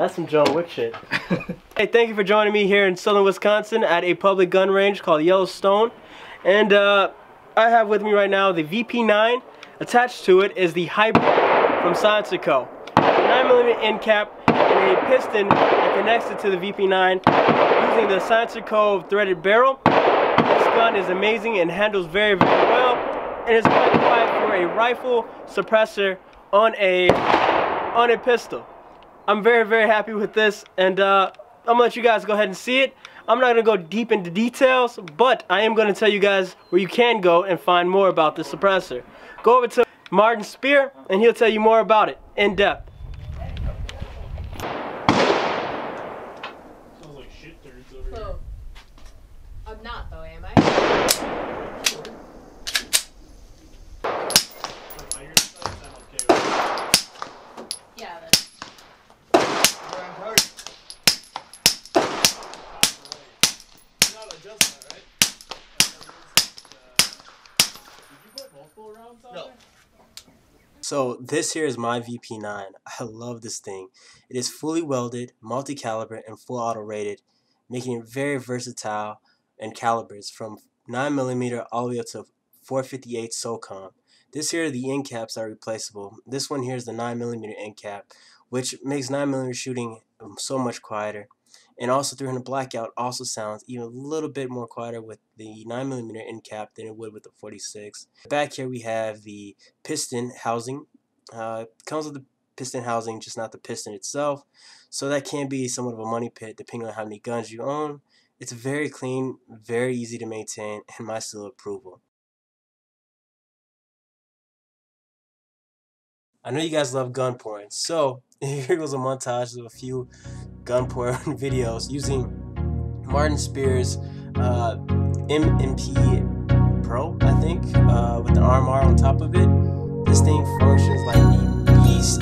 That's some John Wick shit. Hey, thank you for joining me here in southern Wisconsin at a public gun range called Yellowstone. And I have with me right now the VP9. Attached to it is the Hybrid from SilencerCo. 9mm end cap and a piston that connects it to the VP9 using the SilencerCo threaded barrel. This gun is amazing and handles very, very well. And it's quite quiet for a rifle suppressor on a pistol. I'm very, very happy with this, and I'm gonna let you guys go ahead and see it. I'm not gonna go deep into details, but I am gonna tell you guys where you can go and find more about the suppressor. Go over to Martin Spear, and he'll tell you more about it in depth. Sounds like shit turds over here. I'm not though, am I? Yeah, that's... So this here is my VP9. I love this thing. It is fully welded, multi-caliber, and full auto rated, making it very versatile in calibers from 9mm all the way up to 458 SOCOM. This here, the end caps are replaceable. This one here is the 9mm end cap, which makes 9mm shooting so much quieter. And also 300 blackout also sounds even a little bit more quieter with the 9mm end cap than it would with the 46. Back here we have the piston housing. Comes with the piston housing, just not the piston itself. So that can be somewhat of a money pit depending on how many guns you own. It's very clean, very easy to maintain, and my seal of approval. I know you guys love gun porn, so here goes a montage of a few gun porn videos using Martin Spear's MP Pro, I think, with the RMR on top of it. This thing functions like a beast.